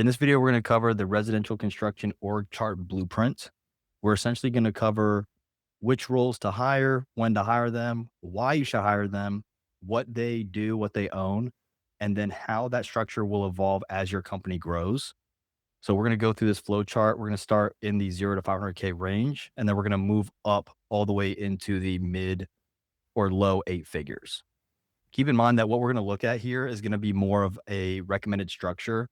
In this video, we're going to cover the residential construction org chart blueprint. We're essentially going to cover which roles to hire, when to hire them, why you should hire them, what they do, what they own, and then how that structure will evolve as your company grows. So we're going to go through this flow chart. We're going to start in the 0 to 500K range, and then we're going to move up all the way into the mid or low eight figures. Keep in mind that what we're going to look at here is going to be more of a recommended structure.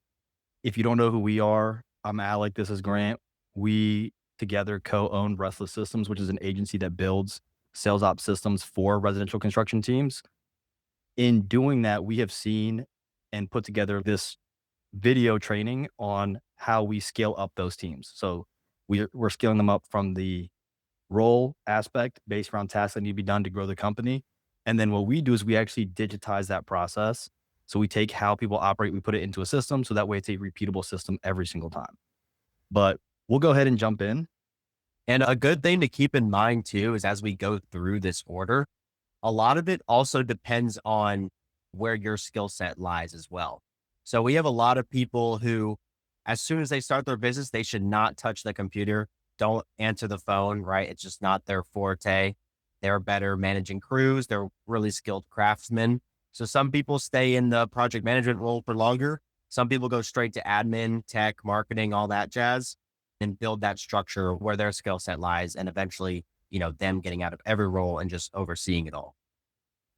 If you don't know who we are, I'm Alec. This is Grant. We together co-own Restless Systems, which is an agency that builds sales ops systems for residential construction teams. In doing that, we have seen and put together this video training on how we scale up those teams. So we're scaling them up from the role aspect based around tasks that need to be done to grow the company. And then what we do is we actually digitize that process. So we take how people operate, we put it into a system. So that way it's a repeatable system every single time. But we'll go ahead and jump in. And a good thing to keep in mind too is as we go through this order, a lot of it also depends on where your skill set lies as well. So we have a lot of people who, as soon as they start their business, they should not touch the computer. Don't answer the phone, right? It's just not their forte. They're better managing crews. They're really skilled craftsmen. So some people stay in the project management role for longer. Some people go straight to admin, tech, marketing, all that jazz, and build that structure where their skill set lies. And eventually, them getting out of every role and just overseeing it all.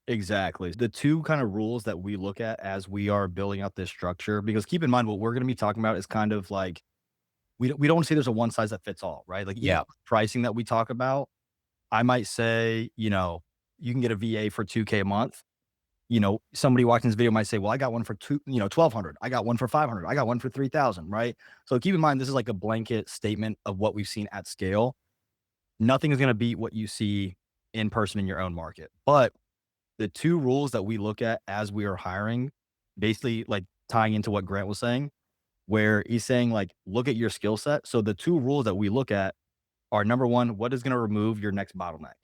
Exactly. The two kind of rules that we look at as we are building out this structure, because keep in mind what we're going to be talking about is kind of like, we don't say there's a one size that fits all, right? Like even Yeah. pricing that we talk about, I might say, you can get a VA for 2K a month. Somebody watching this video might say, well, I got one for 1,200. I got one for 500. I got one for 3,000, right? So keep in mind, this is like a blanket statement of what we've seen at scale. Nothing is going to beat what you see in person in your own market. But the two rules that we look at as we are hiring, basically like tying into what Grant was saying, where he's saying like, look at your skill set. So the two rules that we look at are number one, what is going to remove your next bottleneck?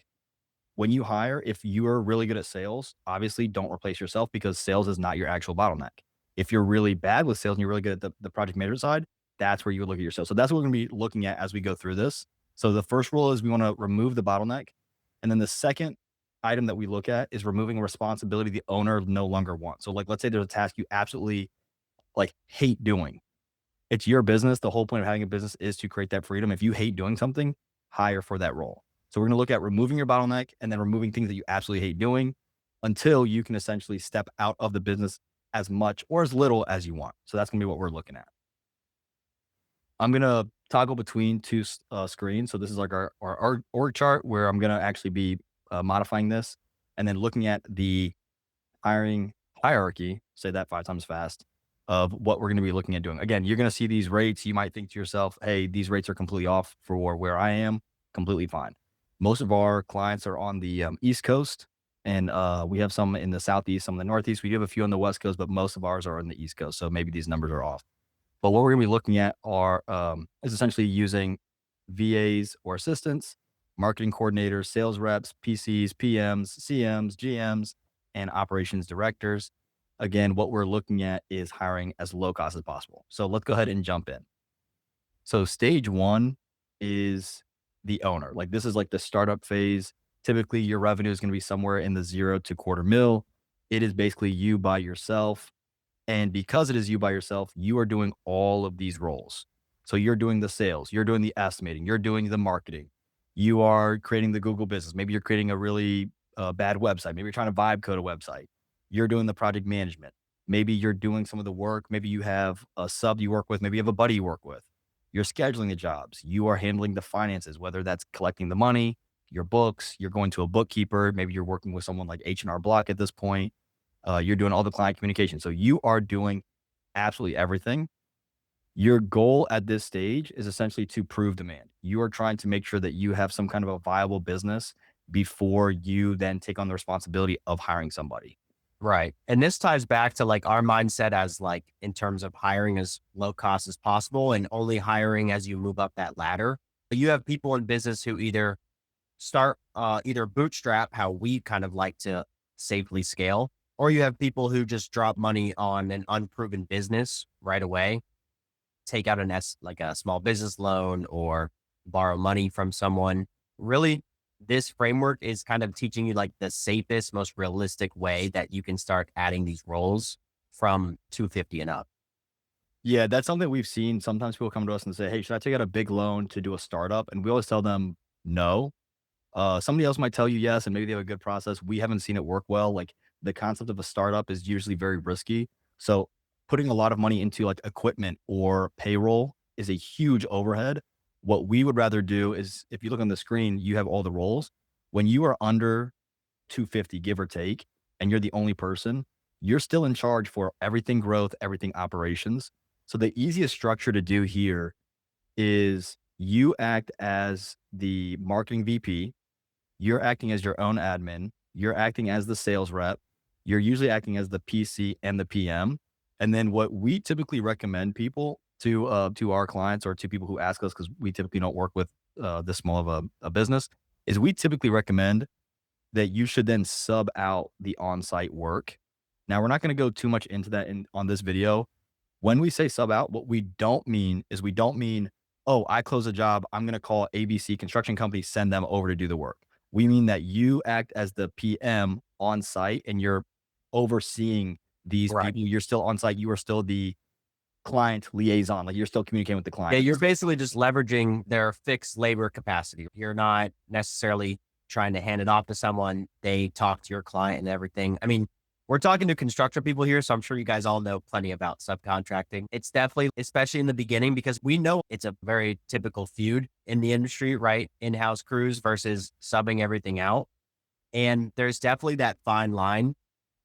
When you hire, if you are really good at sales, obviously don't replace yourself because sales is not your actual bottleneck. If you're really bad with sales and you're really good at the project manager side, that's where you would look at yourself. So that's what we're going to be looking at as we go through this. So the first rule is we want to remove the bottleneck. And then the second item that we look at is removing a responsibility the owner no longer wants. So like, let's say there's a task you absolutely like hate doing. It's your business. The whole point of having a business is to create that freedom. If you hate doing something, hire for that role. So we're going to look at removing your bottleneck and then removing things that you absolutely hate doing until you can essentially step out of the business as much or as little as you want. So that's going to be what we're looking at. I'm going to toggle between two screens. So this is like our org chart where I'm going to actually be modifying this and then looking at the hiring hierarchy, say that 5 times fast, of what we're going to be looking at doing. Again, you're going to see these rates. You might think to yourself, hey, these rates are completely off for where I am. Completely fine. Most of our clients are on the East Coast, and we have some in the Southeast, some in the Northeast. We do have a few on the West Coast, but most of ours are on the East Coast. So maybe these numbers are off. But what we're going to be looking at is essentially using VAs or assistants, marketing coordinators, sales reps, PCs, PMs, CMs, GMs, and operations directors. Again, what we're looking at is hiring as low cost as possible. So let's go ahead and jump in. So stage one is the owner. Like this is like the startup phase. Typically your revenue is going to be somewhere in the 0 to $250,000. It is basically you by yourself. And because it is you by yourself, you are doing all of these roles. So you're doing the sales, you're doing the estimating, you're doing the marketing, you are creating the Google business. Maybe you're creating a really bad website. Maybe you're trying to vibe code a website. You're doing the project management. Maybe you're doing some of the work. Maybe you have a sub you work with. Maybe you have a buddy you work with. You're scheduling the jobs. You are handling the finances, whether that's collecting the money, your books, you're going to a bookkeeper. Maybe you're working with someone like H&R Block at this point. You're doing all the client communication. So you are doing absolutely everything. Your goal at this stage is essentially to prove demand. You are trying to make sure that you have some kind of a viable business before you then take on the responsibility of hiring somebody. Right. And this ties back to like our mindset as like in terms of hiring as low cost as possible and only hiring as you move up that ladder. But you have people in business who either start, either bootstrap, how we kind of like to safely scale, or you have people who just drop money on an unproven business right away. take out like a small business loan or borrow money from someone. Really, this framework is kind of teaching you like the safest, most realistic way that you can start adding these roles from 250 and up. Yeah, that's something we've seen. Sometimes people come to us and say, "Hey, should I take out a big loan to do a startup?" And we always tell them, "No." Somebody else might tell you yes, and maybe they have a good process. We haven't seen it work well. Like the concept of a startup is usually very risky. So putting a lot of money into like equipment or payroll is a huge overhead. What we would rather do is if you look on the screen, you have all the roles. When you are under 250, give or take, and you're the only person, you're still in charge for everything growth, everything operations. So the easiest structure to do here is you act as the marketing VP, you're acting as your own admin, you're acting as the sales rep, you're usually acting as the PC and the PM. And then what we typically recommend people to our clients or to people who ask us, because we typically don't work with this small of a business, is we typically recommend that you should then sub out the on-site work. Now, we're not going to go too much into that on this video. When we say sub out, what we don't mean is we don't mean, oh, I close a job. I'm going to call ABC construction company, send them over to do the work. We mean that you act as the PM on site and you're overseeing these Right. people. You're still on site. You are still the client liaison. Like you're still communicating with the Yeah, client. you're basically just leveraging their fixed labor capacity. You're not necessarily trying to hand it off to someone. They talk to your client and everything. I mean, we're talking to construction people here, so I'm sure you guys all know plenty about subcontracting. It's definitely, especially in the beginning, because we know it's a very typical feud in the industry, right? In-house crews versus subbing everything out. And there's definitely that fine line.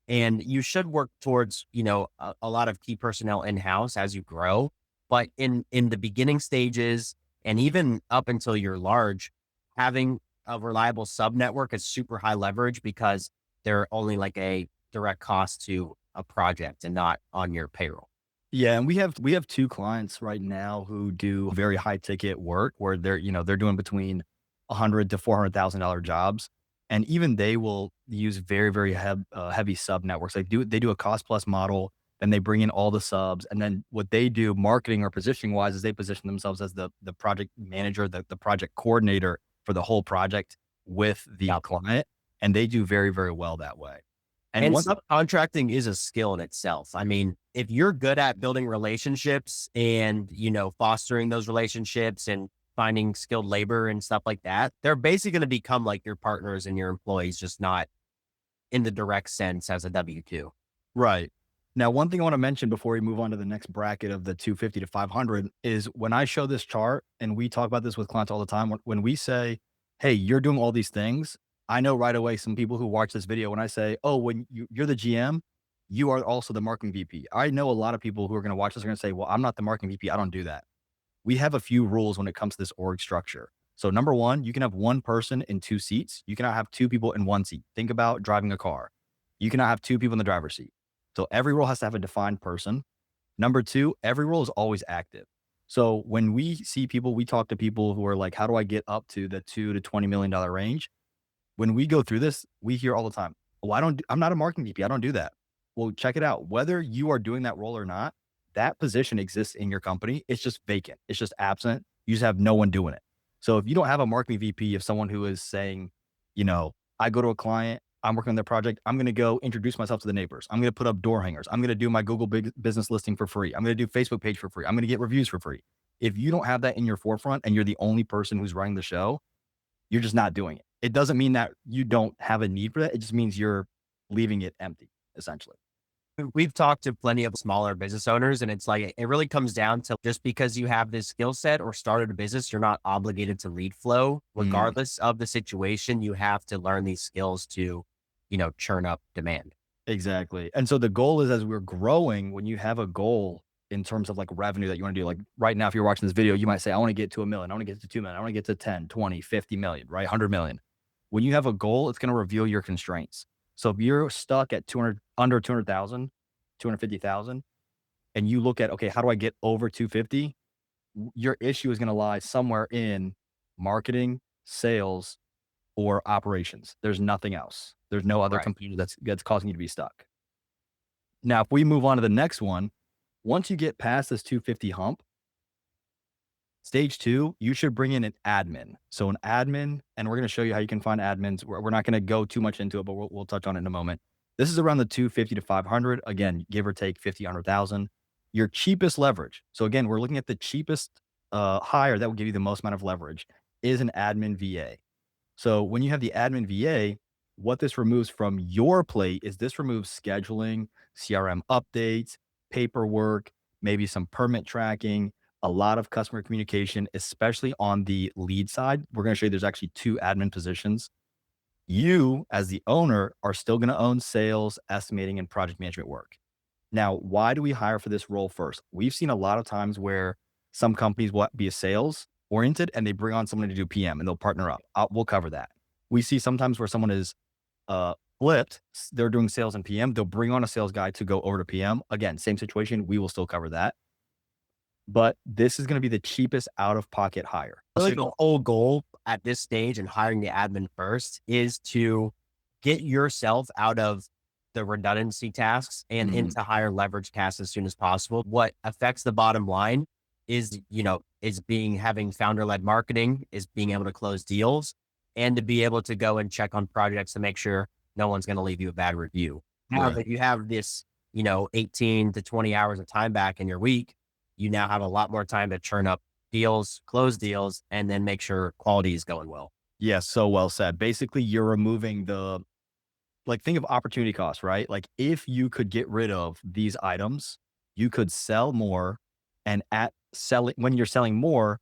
And you should work towards, a lot of key personnel in-house as you grow. But in the beginning stages and even up until you're large, having a reliable sub network is super high leverage because they're only like a direct cost to a project and not on your payroll. Yeah, and we have two clients right now who do very high ticket work where they're doing between 100 to $400,000 jobs, and even they will use very heavy sub networks. They do a cost plus model, then they bring in all the subs, and then what they do marketing or positioning wise is they position themselves as the project manager, the project coordinator for the whole project with the Yep. client, and they do very well that way. And And one subcontracting is a skill in itself. I mean, if you're good at building relationships and, fostering those relationships and finding skilled labor and stuff like that, they're basically going to become like your partners and your employees, just not in the direct sense as a W 2. Right. Now, one thing I want to mention before we move on to the next bracket of the 250 to 500 is when I show this chart, and we talk about this with clients all the time, when we say, hey, you're doing all these things, I know right away some people who watch this video, when I say, oh, when you're the GM, you are also the marketing VP. I know a lot of people who are going to watch this are going to say, well, I'm not the marketing VP. I don't do that. We have a few rules when it comes to this org structure. So, number one, you can have one person in two seats. You cannot have two people in one seat. Think about driving a car. You cannot have two people in the driver's seat. So every role has to have a defined person. Number two, every role is always active. So when we see people, we talk to people who are like, how do I get up to the $2 to $20 million range? When we go through this, we hear all the time, well, I'm not a marketing VP. I don't do that. Well, check it out. Whether you are doing that role or not, that position exists in your company. It's just vacant. It's just absent. You just have no one doing it. So if you don't have a marketing VP of someone who is saying, I go to a client, I'm working on their project. I'm going to go introduce myself to the neighbors. I'm going to put up door hangers. I'm going to do my Google business listing for free. I'm going to do Facebook page for free. I'm going to get reviews for free. If you don't have that in your forefront and you're the only person who's running the show, you're just not doing it. It doesn't mean that you don't have a need for that. It just means you're leaving it empty, essentially. We've talked to plenty of smaller business owners, and it's like it really comes down to just because you have this skill set or started a business, you're not obligated to lead flow. Mm, Regardless of the situation, you have to learn these skills to, churn up demand. exactly. And so the goal is as we're growing, when you have a goal in terms of like revenue that you want to do, like right now, if you're watching this video, you might say, I want to get to a million. I want to get to 2 million. I want to get to 10, 20, 50 million, right? 100 million. When you have a goal, it's going to reveal your constraints. So if you're stuck at 200, under 200,000, 250,000, and you look at, okay, how do I get over 250? Your issue is going to lie somewhere in marketing, sales, or operations. There's nothing else. There's no other Right. component that's causing you to be stuck. Now, if we move on to the next one, once you get past this 250 hump, Stage two, you should bring in an admin. So an admin, and we're going to show you how you can find admins. We're not going to go too much into it, but we'll touch on it in a moment. This is around the 250 to 500. Again, give or take 50, 100,000. Your cheapest leverage. So again, we're looking at the cheapest hire that will give you the most amount of leverage is an admin VA. So when you have the admin VA, what this removes from your plate is this removes scheduling, CRM updates, paperwork, maybe some permit tracking, a lot of customer communication, especially on the lead side. We're going to show you there's actually two admin positions. You, as the owner, are still going to own sales, estimating, and project management work. Now, why do we hire for this role first? We've seen a lot of times where some companies will be a sales oriented and they bring on someone to do PM and they'll partner up. We'll cover that. We see sometimes where someone is flipped, they're doing sales and PM. They'll bring on a sales guy to go over to PM. Again, same situation. We will still cover that. But this is going to be the cheapest out of pocket hire. Really, the whole goal at this stage and hiring the admin first is to get yourself out of the redundancy tasks and Mhm. into higher leverage tasks as soon as possible. What affects the bottom line is, is having founder led marketing, is being able to close deals and to be able to go and check on projects to make sure no one's going to leave you a bad review. Now Right. that you have this, 18 to 20 hours of time back in your week, you now have a lot more time to churn up deals, close deals, and then make sure quality is going well. Yes, so well said. Basically, you're removing think of opportunity cost, right? Like if you could get rid of these items, you could sell more and at selling when you're selling more,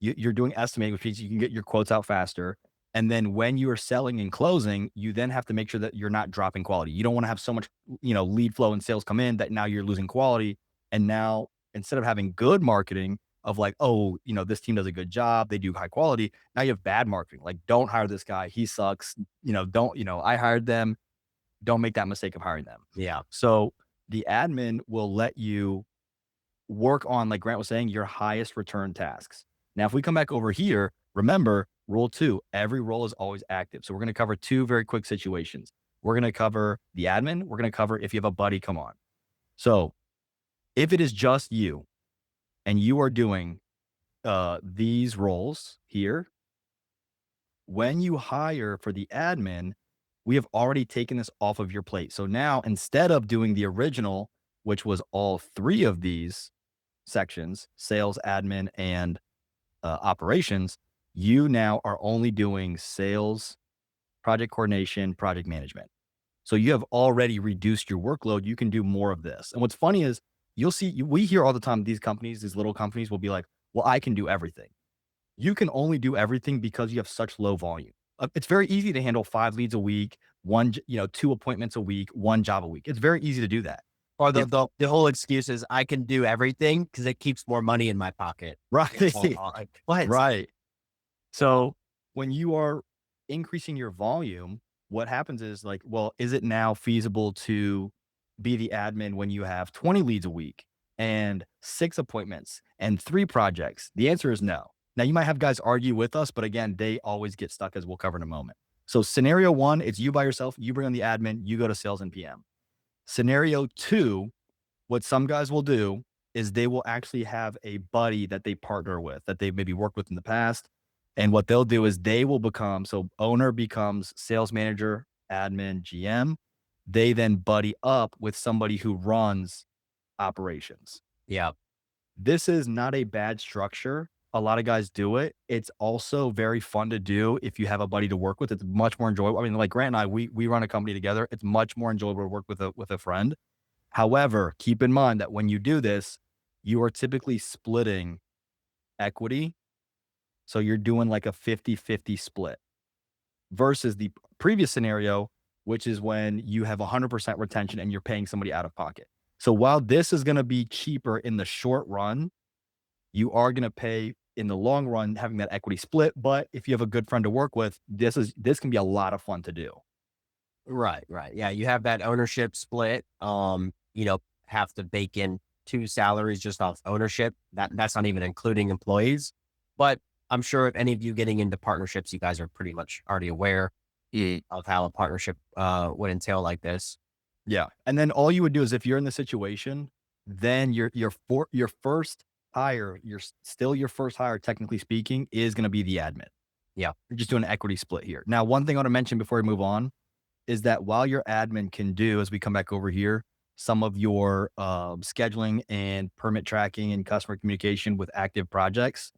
you're doing estimating, which means you can get your quotes out faster. And then when you are selling and closing, you then have to make sure that you're not dropping quality. You don't want to have so much, lead flow and sales come in that now you're losing quality. And now instead of having good marketing of like, oh, this team does a good job, they do high quality. Now you have bad marketing. Like, don't hire this guy. He sucks. Don't, I hired them, don't make that mistake of hiring them. Yeah. So the admin will let you work on, like Grant was saying, your highest return tasks. Now, if we come back over here, remember rule two, every role is always active. So we're going to cover two very quick situations. We're going to cover the admin. We're going to cover if you have a buddy come on. So if it is just you and you are doing these roles here, when you hire for the admin, we have already taken this off of your plate. So now instead of doing the original, which was all three of these sections, sales, admin, and operations, you now are only doing sales, project coordination, project management. So you have already reduced your workload. You can do more of this. And what's funny is we hear all the time, these companies, these little companies will be like, well, I can do everything. You can only do everything because you have such low volume. It's very easy to handle 5 leads a week, 2 appointments a week, 1 job a week. It's very easy to do that. Or the, If the whole excuse is I can do everything because it keeps more money in my pocket. Right. Like, what? Right. So when you are increasing your volume, what happens is like, well, is it now feasible to be the admin when you have 20 leads a week and 6 appointments and 3 projects? The answer is no. Now you might have guys argue with us, but again, they always get stuck as we'll cover in a moment. So scenario 1, it's you by yourself, you bring on the admin, you go to sales and PM. Scenario 2, what some guys will do is they will actually have a buddy that they partner with that they've maybe worked with in the past. And what they'll do is they will become, so owner becomes sales manager, admin, GM. They then buddy up with somebody who runs operations. Yeah. This is not a bad structure. A lot of guys do it. It's also very fun to do if you have a buddy to work with. It's much more enjoyable. I mean, like Grant and I, we run a company together. It's much more enjoyable to work with a friend. However, keep in mind that when you do this, you are typically splitting equity. So you're doing like a 50-50 split versus the previous scenario, which is when you have 100% retention and you're paying somebody out of pocket. So while this is going to be cheaper in the short run, you are going to pay in the long run having that equity split. But if you have a good friend to work with, this can be a lot of fun to do. Right. Right. Yeah. You have that ownership split. Have to bake in 2 salaries just off ownership. That's not even including employees. But I'm sure if any of you getting into partnerships, you guys are pretty much already aware of how a partnership would entail like this. Yeah. And then all you would do is if you're in the situation, then your first hire, still your first hire, technically speaking, is going to be the admin. Yeah. You're just doing an equity split here. Now, one thing I want to mention before we move on is that while your admin can do, as we come back over here, some of your scheduling and permit tracking and customer communication with active projects,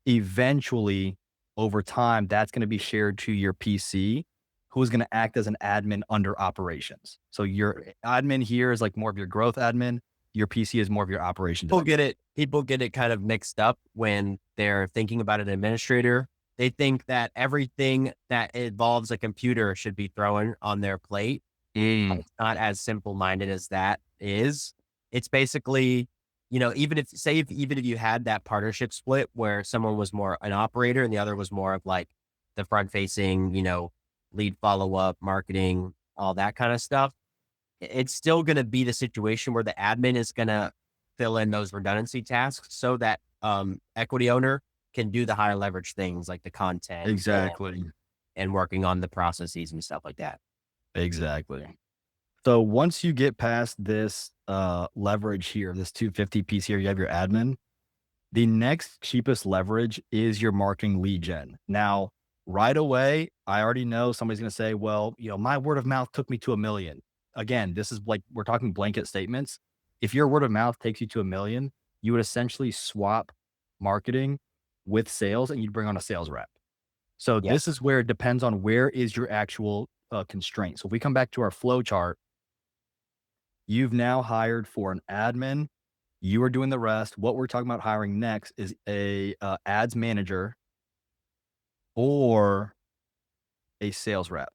eventually over time, that's going to be shared to your PC, who is going to act as an admin under operations. So your admin here is like more of your growth admin. Your PC is more of your operations admin. People get it kind of mixed up when they're thinking about an administrator. They think that everything that involves a computer should be thrown on their plate. Mm, It's not as simple-minded as that is. It's basically, even if you had that partnership split where someone was more an operator and the other was more of like the front facing, lead follow-up, marketing, all that kind of stuff, it's still going to be the situation where the admin is going to fill in those redundancy tasks so that equity owner can do the higher leverage things like the content exactly. and working on the processes and stuff like that. Exactly. So once you get past this leverage here, this 250 piece here, you have your admin. The next cheapest leverage is your marketing lead gen. Now, right away, I already know somebody's going to say, well, my word of mouth took me to 1 million. Again, this is like, we're talking blanket statements. If your word of mouth takes you to 1 million, you would essentially swap marketing with sales and you'd bring on a sales rep. So Yeah. this is where it depends on where is your actual constraint. So if we come back to our flow chart, you've now hired for an admin. You are doing the rest. What we're talking about hiring next is a ads manager or a sales rep.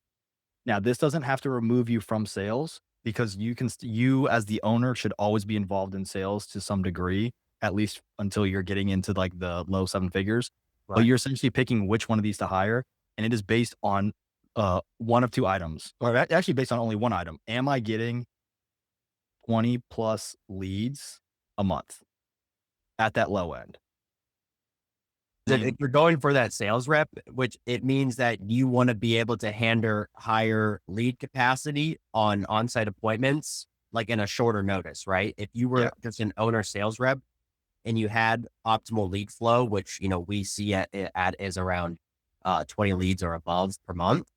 Now, this doesn't have to remove you from sales because you as the owner should always be involved in sales to some degree, at least until you're getting into like the low seven figures. But Right. you're essentially picking which one of these to hire, and it is based on one of two items, or actually based on only one item. Am I getting 20 plus leads a month at that low end? I If mean, you're going for that sales rep, which it means that you want to be able to handle higher lead capacity on on-site appointments, like in a shorter notice, right? If you yeah, were just an owner sales rep and you had optimal lead flow, which, we see at is around 20 leads or above per month.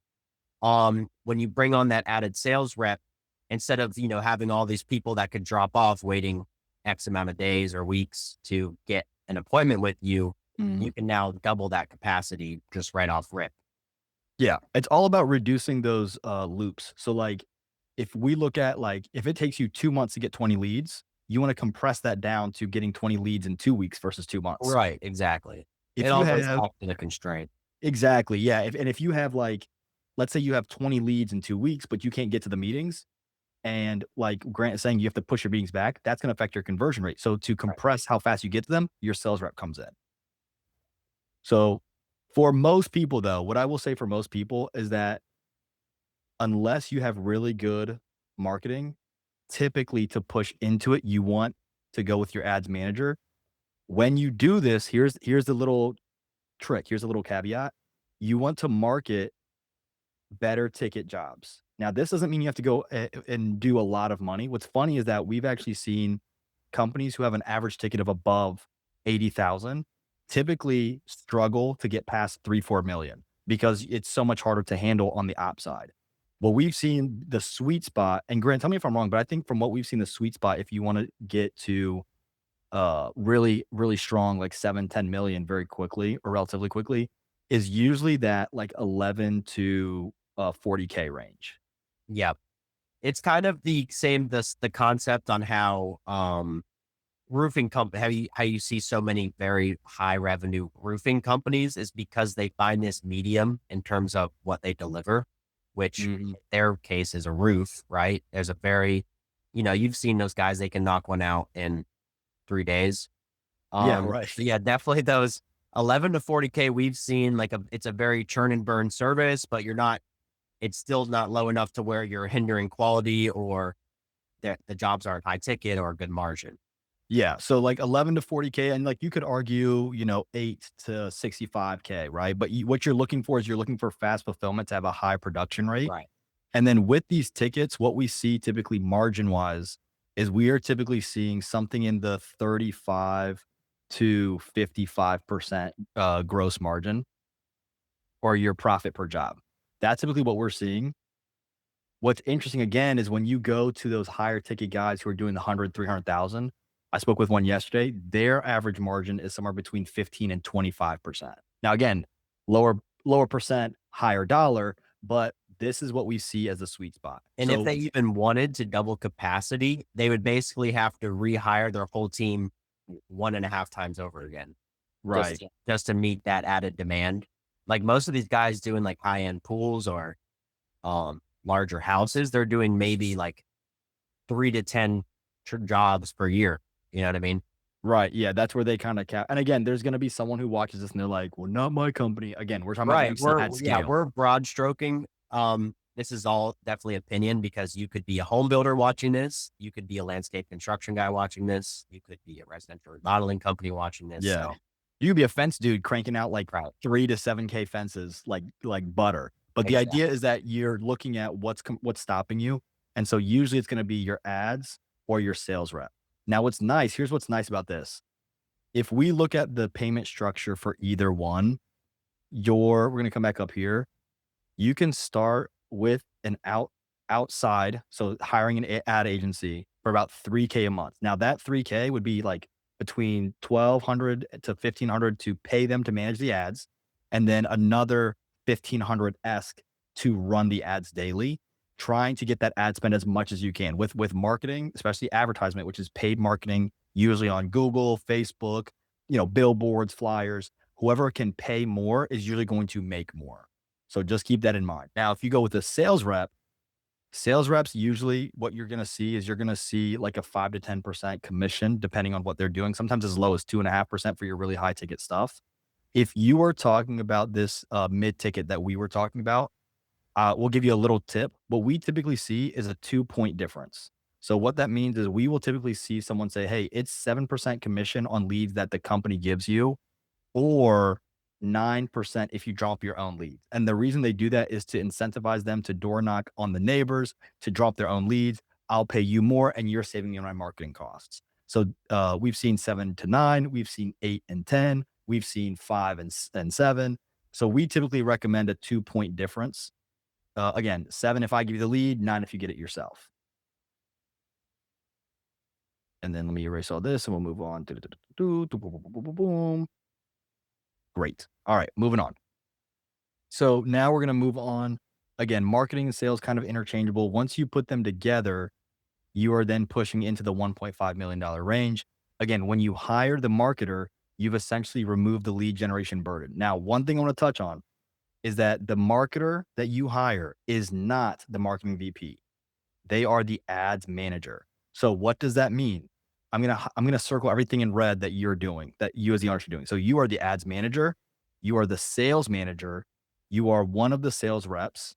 When you bring on that added sales rep, instead of, having all these people that could drop off waiting X amount of days or weeks to get an appointment with you, mhm. you can now double that capacity just right off rip. Yeah, it's all about reducing those loops. So like if we look at like if it takes you 2 months to get 20 leads, you want to compress that down to getting 20 leads in 2 weeks versus 2 months. Right, exactly. It If you all goes have back to the constraint. exactly, yeah. If you have like, let's say you have 20 leads in 2 weeks, but you can't get to the meetings, and like Grant is saying, you have to push your meetings back, that's going to affect your conversion rate. So to Right. compress how fast you get to them, your sales rep comes in. So for most people, though, what I will say for most people is that unless you have really good marketing, typically to push into it, you want to go with your ads manager. When you do this, here's the little trick. Here's a little caveat. You want to market better ticket jobs. Now, this doesn't mean you have to go and do a lot of money. What's funny is that we've actually seen companies who have an average ticket of above 80,000 typically struggle to get past 3, 4 million because it's so much harder to handle on the op side. Well, we've seen the sweet spot, and Grant, tell me if I'm wrong, but I think from what we've seen, the sweet spot, if you want to get to really, really strong, like 7, 10 million very quickly or relatively quickly, is usually that like 11 to 40K range. Yep. It's kind of the same the concept on how roofing company how you see so many very high revenue roofing companies is because they find this medium in terms of what they deliver, which Mhm. in their case is a roof, right? There's a very, you've seen those guys, they can knock one out in 3 days. Yeah, right. So yeah, definitely those 11 to 40K we've seen it's a very churn and burn service, but it's still not low enough to where you're hindering quality or that the jobs aren't high ticket or a good margin. Yeah, so like 11 to 40K, and like you could argue, 8 to 65K, right? But what you're looking for is you're looking for fast fulfillment to have a high production rate. Right. And then with these tickets, what we see typically margin wise is we are typically seeing something in the 35 to 55% gross margin or your profit per job. That's typically what we're seeing. What's interesting again is when you go to those higher ticket guys who are doing the 100, 300,000. I spoke with one yesterday. Their average margin is somewhere between 15 and 25%. Now, again, lower, lower percent, higher dollar, but this is what we see as a sweet spot. And if So, they even wanted to double capacity, they would basically have to rehire their whole team 1.5 times over again right. just to meet that added demand. Like most of these guys doing like high-end pools or larger houses, they're doing maybe like 3 to 10 jobs per year. You know what I mean? Right. Yeah. That's where they kind of cap. And again, there's going to be someone who watches this and they're like, well, not my company. Again, we're talking about Right. you at Yeah, scale. we're broad stroking. This is all definitely opinion because you could be a home builder watching this. You could be a landscape construction guy watching this. You could be a residential remodeling company watching this. Yeah. So, You could be a fence dude cranking out like right. 3 to 7K fences like butter. But the idea Exactly. is that you're looking at what's stopping you. And so usually it's going to be your ads or your sales rep. Now here's what's nice about this. If we look at the payment structure for either one, we're going to come back up here. You can start with an outside, so hiring an ad agency for about 3K a month. Now that 3K would be like between 1,200 to 1,500 to pay them to manage the ads, and then another 1,500 esque to run the ads daily, trying to get that ad spend as much as you can with marketing, especially advertisement, which is paid marketing, usually on Google, Facebook, billboards, flyers. Whoever can pay more is usually going to make more. So just keep that in mind. Now, if you go with a sales reps, usually what you're going to see is you're going to see like a 5 to 10% commission, depending on what they're doing, sometimes as low as 2.5% for your really high ticket stuff. If you are talking about this mid ticket that we were talking about, we'll give you a little tip. What we typically see is a 2 point difference. So what that means is we will typically see someone say, hey, it's 7% commission on leads that the company gives you, or 9% if you drop your own leads. And the reason they do that is to incentivize them to door knock on the neighbors, to drop their own leads. I'll pay you more and you're saving me on my marketing costs. So we've seen 7 to 9, we've seen 8 and 10, we've seen 5 and 7. So we typically recommend a 2 point difference. Again, 7 if I give you the lead, 9 if you get it yourself. And then let me erase all this and we'll move on. Boom. Great. All right, moving on. So now we're going to move on. Again, marketing and sales kind of interchangeable. Once you put them together, you are then pushing into the $1.5 million range. Again, when you hire the marketer, you've essentially removed the lead generation burden. Now, one thing I want to touch on is that the marketer that you hire is not the marketing VP. They are the ads manager. So what does that mean? I'm gonna circle everything in red that you're doing, that you as the owner are doing. So you are the ads manager, you are the sales manager, you are one of the sales reps,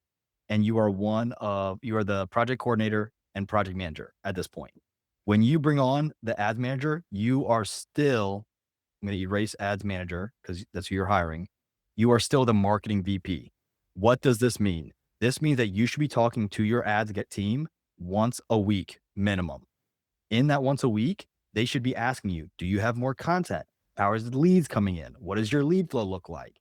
and you are the project coordinator and project manager at this point. When you bring on the ads manager, you are still, I'm gonna erase ads manager because that's who you're hiring. You are still the marketing VP. What does this mean? This means that you should be talking to your ads get team once a week minimum. In that once a week, they should be asking you, do you have more content? How is the leads coming in? What does your lead flow look like?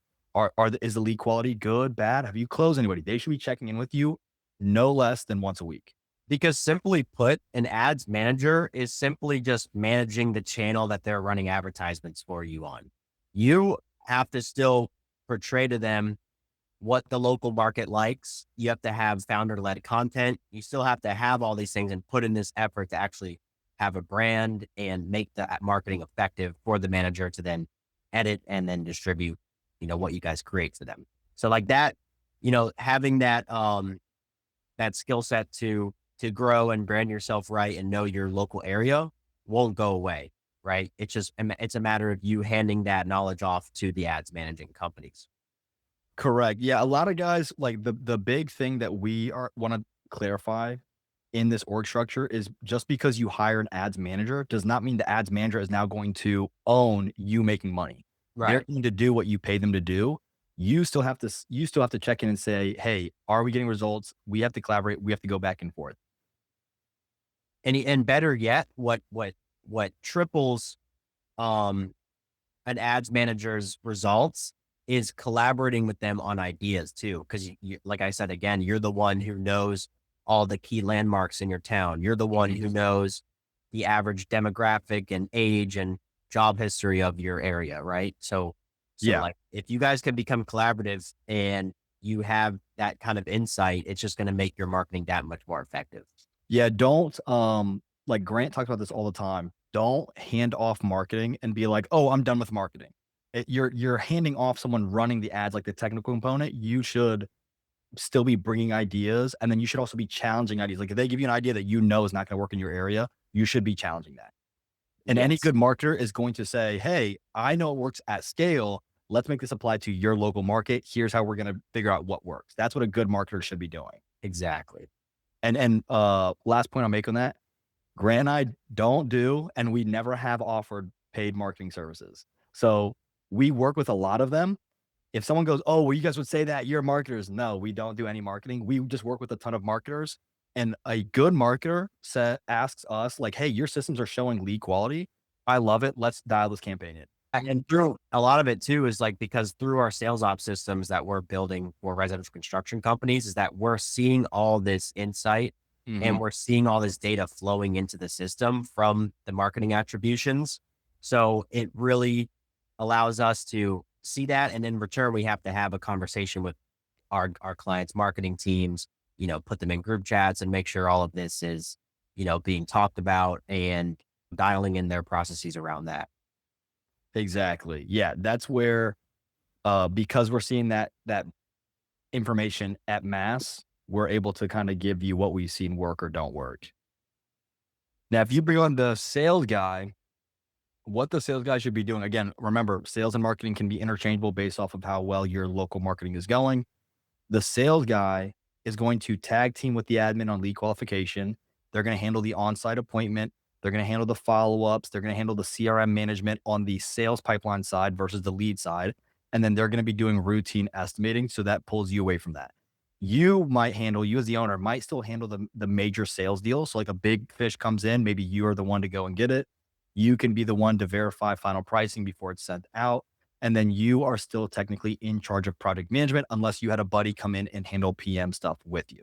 Is the lead quality good, bad? Have you closed anybody? They should be checking in with you no less than once a week. Because simply put, an ads manager is simply just managing the channel that they're running advertisements for you on. You have to still portray to them what the local market likes. You have to have founder led content. You still have to have all these things and put in this effort to actually have a brand and make the marketing effective for the manager to then edit and then distribute, what you guys create to them. So like that, having that skill set to grow and brand yourself right and know your local area won't go away, right? It's a matter of you handing that knowledge off to the ads managing companies. Correct. Yeah, a lot of guys like the big thing that we are want to clarify in this org structure is just because you hire an ads manager does not mean the ads manager is now going to own you making money. They're Right. going to do what you pay them to do. You still have to check in and say, "Hey, are we getting results? We have to collaborate. We have to go back and forth." And better yet, what triples um an ads manager's results is collaborating with them on ideas too. Cause you, like I said, again, you're the one who knows all the key landmarks in your town. You're the one who knows the average demographic and age and job history of your area. Right. So Yeah. like if you guys can become collaborative and you have that kind of insight, it's just going to make your marketing that much more effective. Yeah, don't, like Grant talks about this all the time. Don't hand off marketing and be like, "Oh, I'm done with marketing." You're handing off someone running the ads, like the technical component. You should still be bringing ideas, and then you should also be challenging ideas. Like if they give you an idea that you know is not gonna work in your area, you should be challenging that. And any Yes, good marketer is going to say, "Hey, I know it works at scale. Let's make this apply to your local market. Here's how we're gonna figure out what works." That's what a good marketer should be doing. exactly. And last point I'll make on that, Grant and I don't do, and we never have offered paid marketing services. So we work with a lot of them. If someone goes, "Oh, well, you guys would say that you're marketers." No, we don't do any marketing. We just work with a ton of marketers. And a good marketer asks us, like, "Hey, your systems are showing lead quality. I love it. Let's dial this campaign in." And through a lot of it too is like because through our sales ops systems that we're building for residential construction companies is that we're seeing all this insight Mhm. and we're seeing all this data flowing into the system from the marketing attributions. So it really allows us to see that. And in return, we have to have a conversation with our clients' marketing teams, put them in group chats and make sure all of this is, being talked about and dialing in their processes around that. Exactly. Yeah, that's where, because we're seeing that information at mass, we're able to kinda give you what we've seen work or don't work. Now, if you bring on the sales guy, what the sales guy should be doing, again, remember, sales and marketing can be interchangeable based off of how well your local marketing is going. The sales guy is going to tag team with the admin on lead qualification. They're going to handle the on-site appointment. They're going to handle the follow-ups. They're going to handle the CRM management on the sales pipeline side versus the lead side. And then they're going to be doing routine estimating. So that pulls you away from that. You as the owner might still handle the major sales deals. So like a big fish comes in, maybe you are the one to go and get it. You can be the one to verify final pricing before it's sent out. And then you are still technically in charge of project management unless you had a buddy come in and handle PM stuff with you.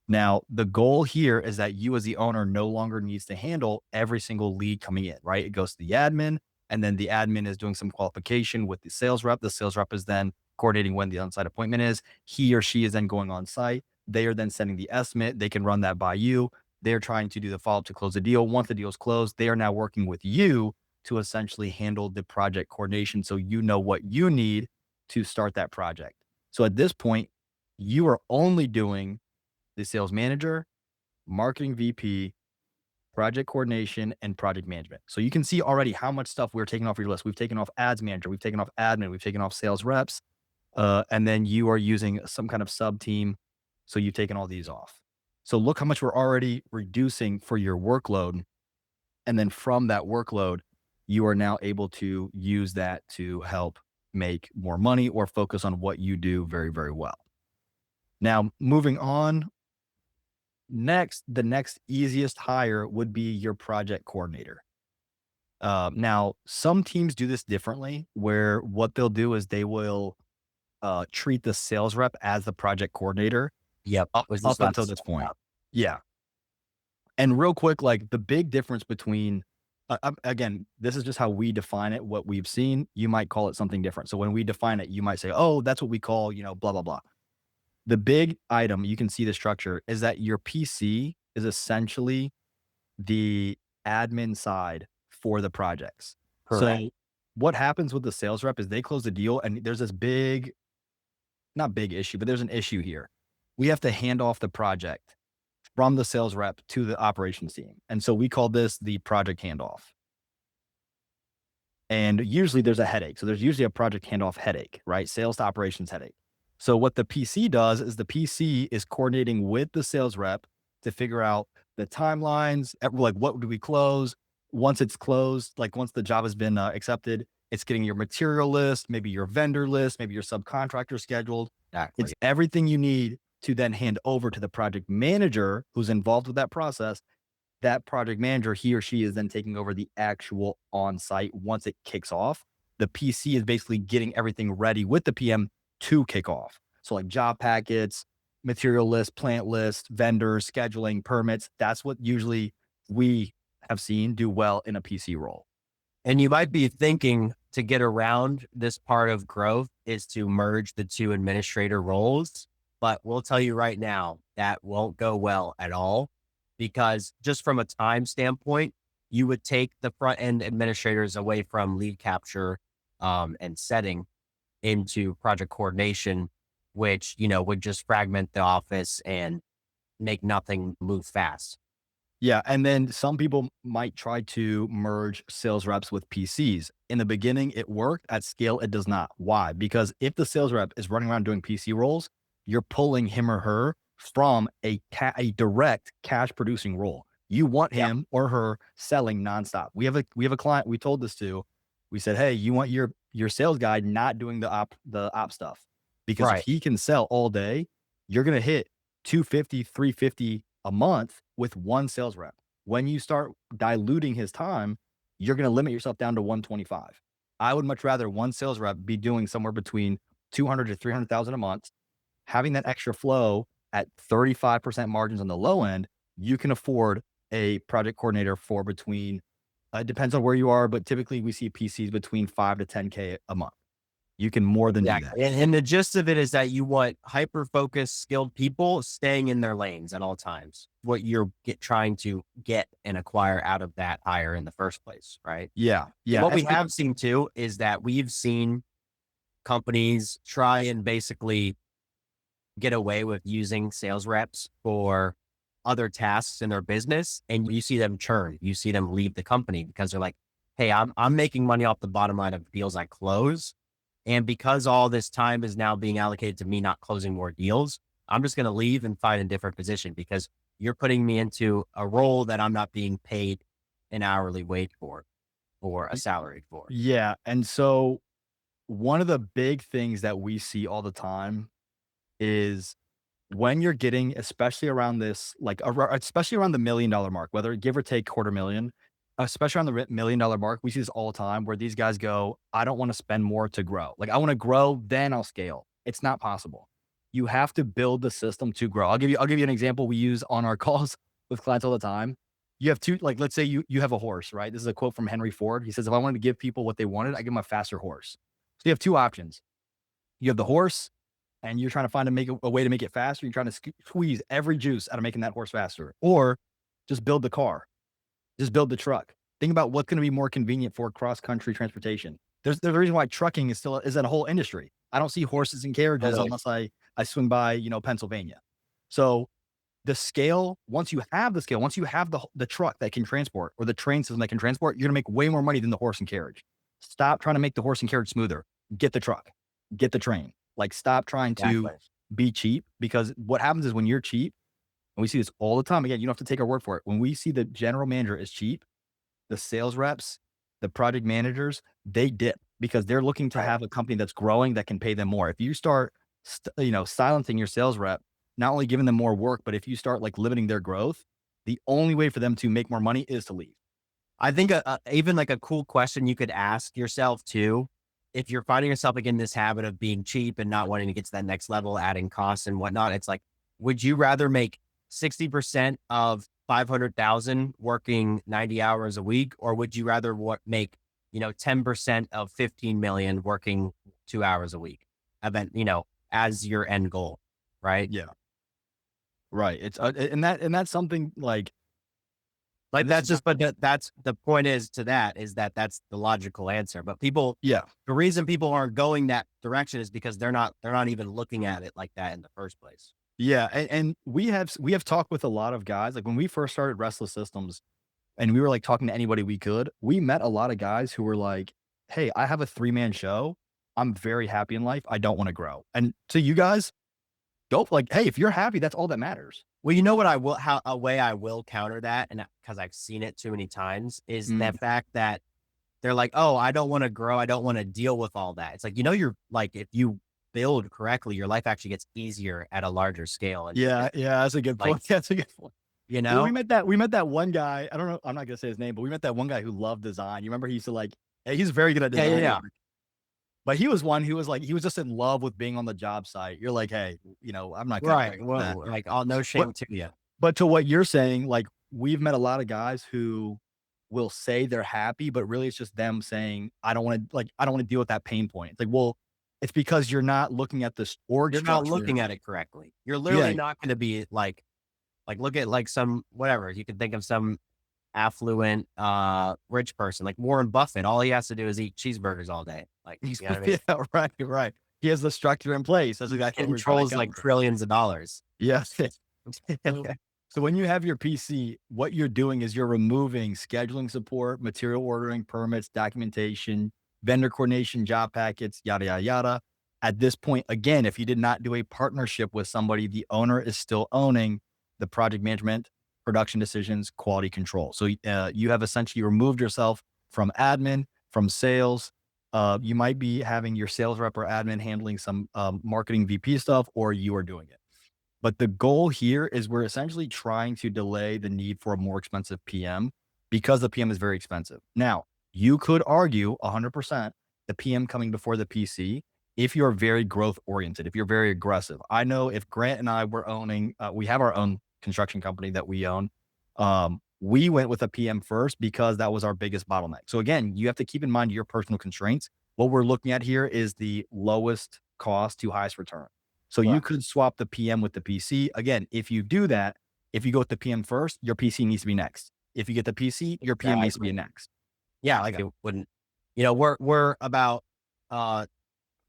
Now, the goal here is that you as the owner no longer needs to handle every single lead coming in, right? It goes to the admin, and then the admin is doing some qualification with the sales rep. The sales rep is then coordinating when the on-site appointment is. He or she is then going on site. They are then sending the estimate. They can run that by you. They're trying to do the follow-up to close the deal. Once the deal is closed, they are now working with you to essentially handle the project coordination so you know what you need to start that project. So at this point, you are only doing the sales manager, marketing VP, project coordination, and project management. So you can see already how much stuff we're taking off your list. We've taken off ads manager, we've taken off admin, we've taken off sales reps, and then you are using some kind of sub team. So you've taken all these off. So look how much we're already reducing for your workload. And then from that workload, you are now able to use that to help make more money or focus on what you do very, very well. Now, moving on, the next easiest hire would be your project coordinator. Now, some teams do this differently, where what they'll do is they will treat the sales rep as the project coordinator Yep. up, Was just up about until to say this point. that. Yeah. And real quick, like the big difference between, again, this is just how we define it, what we've seen. You might call it something different. So when we define it, you might say, oh, that's what we call, blah, blah, blah. The big item, you can see the structure, is that your PC is essentially the admin side for the projects. Correct. So what happens with the sales rep is they close the deal and there's this big, not big issue, but there's an issue here. We have to hand off the project from the sales rep to the operations team. And so we call this the project handoff. And usually there's a headache. So there's usually a project handoff headache, right? Sales to operations headache. So what the PC does is the PC is coordinating with the sales rep to figure out the timelines, like what do we close? Once it's closed, like once the job has been accepted, it's getting your material list, maybe your vendor list, maybe your subcontractor scheduled. It's Exactly. everything you need to then hand over to the project manager who's involved with that process that project manager, he or she is then taking over the actual on-site once it kicks off. The PC is basically getting everything ready with the PM to kick off. So like job packets, material list, plant list, vendors, scheduling, permits. That's what usually we have seen do well in a PC role. And you might be thinking to get around this part of growth is to merge the two administrator roles. But we'll tell you right now, that won't go well at all because just from a time standpoint, you would take the front end administrators away from lead capture and setting into project coordination, which, would just fragment the office and make nothing move fast. Yeah, and then some people might try to merge sales reps with PCs. In the beginning, it worked. At scale, it does not. Why? Because if the sales rep is running around doing PC roles, you're pulling him or her from a direct cash producing role. You want Yep. him or her selling nonstop. We have a client we told this to. We said, hey, you want your sales guy not doing the op stuff because if Right. he can sell all day, you're gonna hit 250, 350 a month with one sales rep. When you start diluting his time, you're going to limit yourself down to 125. I would much rather one sales rep be doing somewhere between 200 to 300,000 a month, having that extra flow at 35% margins on the low end. You can afford a project coordinator for between, it depends on where you are, but typically we see PCs between 5 to 10K a month. You can more than do that. Exactly. And the gist of it is that you want hyper focused, skilled people staying in their lanes at all times. What you're trying to get and acquire out of that hire in the first place, right? Yeah. And Yeah. what we have seen too is that we've seen companies try and basically get away with using sales reps for other tasks in their business, and you see them churn. You see them leave the company because they're like, "Hey, I'm making money off the bottom line of deals I close." And because all this time is now being allocated to me not closing more deals, I'm just going to leave and find a different position because you're putting me into a role that I'm not being paid an hourly wage for or a salary for. Yeah. And so one of the big things that we see all the time is when you're getting, especially around this, like, especially around the $1 million mark, whether give or take quarter million, especially around the $1 million mark, we see this all the time where these guys go, I don't want to spend more to grow. Like, I want to grow, then I'll scale. It's not possible. You have to build the system to grow. I'll give you an example we use on our calls with clients all the time. You have two, like, let's say you have a horse, right? This is a quote from Henry Ford. He says, if I wanted to give people what they wanted, I give them a faster horse. So you have two options. You have the horse and you're trying to find a way to make it faster. You're trying to squeeze every juice out of making that horse faster, or just build the car, just build the truck. Think about what's going to be more convenient for cross country transportation. There's a reason why trucking is a whole industry. I don't see horses and carriages Totally. unless I swing by, Pennsylvania. So the scale, once you have the scale, once you have the truck that can transport or the train system that can transport, you're going to make way more money than the horse and carriage. Stop trying to make the horse and carriage smoother. Get the truck, get the train. Like, stop trying to Exactly. be cheap, because what happens is when you're cheap, and we see this all the time. Again, you don't have to take our word for it. When we see the general manager is cheap, the sales reps, the project managers, they dip because they're looking to Right. have a company that's growing that can pay them more. If you start, silencing your sales rep, not only giving them more work, but if you start like limiting their growth, the only way for them to make more money is to leave. I think even like a cool question you could ask yourself too, if you're finding yourself like in this habit of being cheap and not wanting to get to that next level, adding costs and whatnot, it's like, would you rather make 60% of 500,000 working 90 hours a week, or would you rather make 10% of 15 million working 2 hours a week? As your end goal, right? Yeah, right. It's and that's something like Like this is that's just, but that's the point is to that is that that's the logical answer. But people, yeah. the reason people aren't going that direction is because they're not even looking at it like that in the first place. Yeah, and we have talked with a lot of guys. Like when we first started Restless Systems, and we were like talking to anybody we could, we met a lot of guys who were like, "Hey, I have a 3-man show. I'm very happy in life. I don't want to grow." And to you guys, go like, "Hey, if you're happy, that's all that matters." Well, you know what I will, how a way I will counter that, and because I've seen it too many times, is Mm, the fact that they're like, "Oh, I don't want to grow. I don't want to deal with all that." It's like, you're like, if you build correctly, your life actually gets easier at a larger scale. And yeah, yeah, that's a good like, point. That's a good point. you Well, know? we met that one guy. I don't know. I'm not gonna say his name, but we met that one guy who loved design. You remember he used to like. He's very good at Yeah, yeah, design yeah. work, but he was one who was like he was just in love with being on the job site. You're like, hey, I'm not gonna Right. argue with that. Well, like, oh, no But shame to you. but to what you're saying, like we've met a lot of guys who will say they're happy, but really it's just them saying, I don't want to deal with that pain point. It's like, well, it's because you're not looking at this org You're not structure. looking at it correctly. You're Yeah, literally not gonna be like, look at, like, some whatever, you can think of some affluent, rich person, like Warren Buffett, all he has to do is eat cheeseburgers all day. Like, you know what I mean? yeah, right, right. He has the structure in place. That's He exactly what we're trying to controls, like, cover. trillions of dollars. Yes. So so when you have your PC, what you're doing is you're removing scheduling support, material ordering, permits, documentation, vendor coordination, job packets, yada, yada, yada. At this point, again, if you did not do a partnership with somebody, the owner is still owning the project management, production decisions, quality control. So you have essentially removed yourself from admin, from sales. You might be having your sales rep or admin handling some marketing VP stuff, or you are doing it. But the goal here is we're essentially trying to delay the need for a more expensive PM because the PM is very expensive. Now, you could argue 100% the PM coming before the PC if you're very growth oriented, if you're very aggressive. I know if Grant and I were owning, we have our own construction company that we own. We went with a PM first because that was our biggest bottleneck. So again, you have to keep in mind your personal constraints. What we're looking at here is the lowest cost to highest return. So you Right. could swap the PM with the PC. Again, if you do that, if you go with the PM first, your PC needs to be next. If you get the PC, your PM needs to be Exactly. next. Yeah, like, So it wouldn't we're about, uh,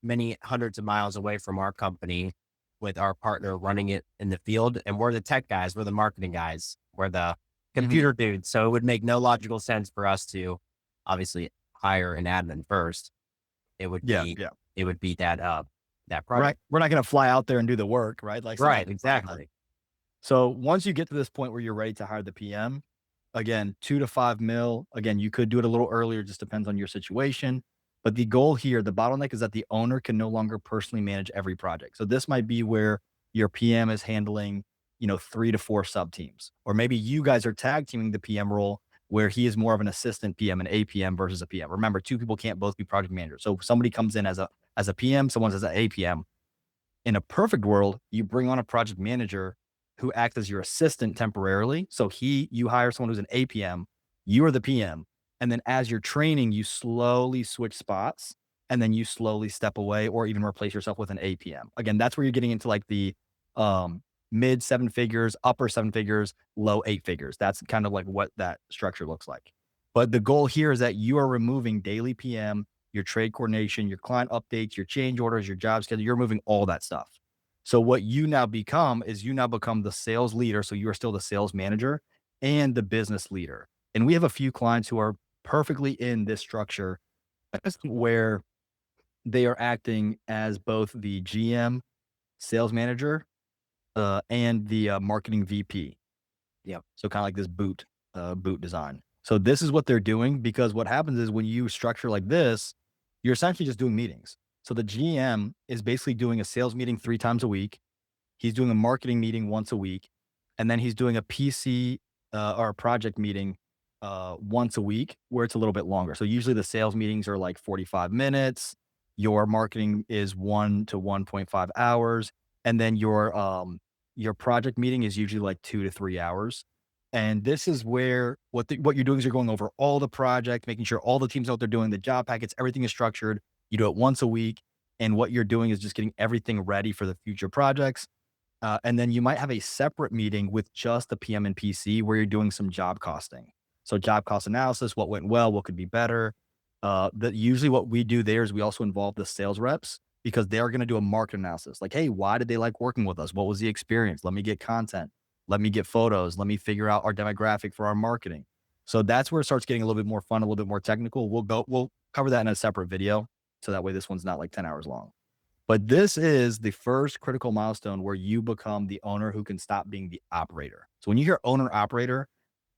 many hundreds of miles away from our company with our partner running it in the field, and we're the tech guys, we're the marketing guys, we're the mhm. computer dudes, so it would make no logical sense for us to obviously hire an admin first. It would Yeah, be yeah. that Right. project. We're not gonna fly out there and do the work, right? Like, it's not Right, gonna fly out. exactly. So once you get to this point where you're ready to hire the PM, again, 2 to 5 mil. Again, you could do it a little earlier, just depends on your situation. But the goal here, the bottleneck is that the owner can no longer personally manage every project. So this might be where your PM is handling, 3 to 4 sub teams. Or maybe you guys are tag teaming the PM role where he is more of an assistant PM, an APM versus a PM. Remember, two people can't both be project managers. So somebody comes in as a PM, someone's as an APM. In a perfect world, you bring on a project manager who acts as your assistant temporarily. So you hire someone who's an APM, you are the PM. And then as you're training, you slowly switch spots and then you slowly step away or even replace yourself with an APM. Again, that's where you're getting into like the um, mid seven figures, upper seven figures, low eight figures. That's kind of like what that structure looks like. But the goal here is that you are removing daily PM, your trade coordination, your client updates, your change orders, your job schedule. You're moving all that stuff. So what you now become is you now become the sales leader. So you are still the sales manager and the business leader. And we have a few clients who are perfectly in this structure where they are acting as both the GM, sales manager, and the marketing VP. Yep. So kind of like this boot design. So this is what they're doing because what happens is when you structure like this, you're essentially just doing meetings. So the GM is basically doing a sales meeting 3 times a week. He's doing a marketing meeting once a week, and then he's doing a PC or a project meeting once a week where it's a little bit longer. So usually the sales meetings are like 45 minutes. Your marketing is 1 to 1.5 hours, and then your project meeting is usually like 2 to 3 hours. And this is where what you're doing is you're going over all the project, making sure all the teams know what they're doing, the job packets, everything is structured. You do it once a week, and what you're doing is just getting everything ready for the future projects. And then you might have a separate meeting with just the PM and PC where you're doing some job costing. So job cost analysis, what went well, what could be better. Usually what we do there is we also involve the sales reps because they're going to do a market analysis. Like, hey, why did they like working with us? What was the experience? Let me get content. Let me get photos. Let me figure out our demographic for our marketing. So that's where it starts getting a little bit more fun, a little bit more technical. We'll cover that in a separate video. So that way this one's not like 10 hours long. But this is the first critical milestone where you become the owner who can stop being the operator. So when you hear owner operator,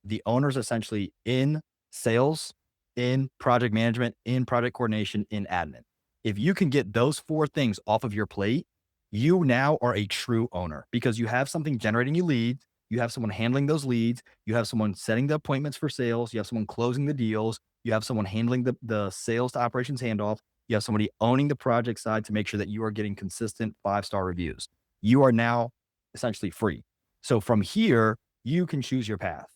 the owner is essentially in sales, in project management, in project coordination, in admin. If you can get those 4 things off of your plate, you now are a true owner because you have something generating you leads. You have someone handling those leads. You have someone setting the appointments for sales. You have someone closing the deals. You have someone handling the sales to operations handoff. You have somebody owning the project side to make sure that you are getting consistent 5-star reviews. You are now essentially free. So from here, you can choose your path.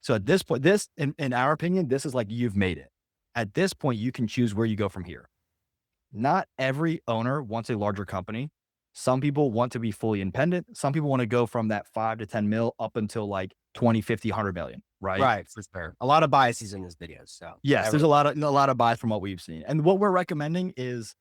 So at this point, this, in our opinion, this is like you've made it. At this point, you can choose where you go from here. Not every owner wants a larger company. Some people want to be fully independent. Some people want to go from that 5 to 10 mil up until like 20, 50, 100 million, right? Right, for sure. A lot of biases in this video, so Yes, there's every a lot of buys from what we've seen. And what we're recommending is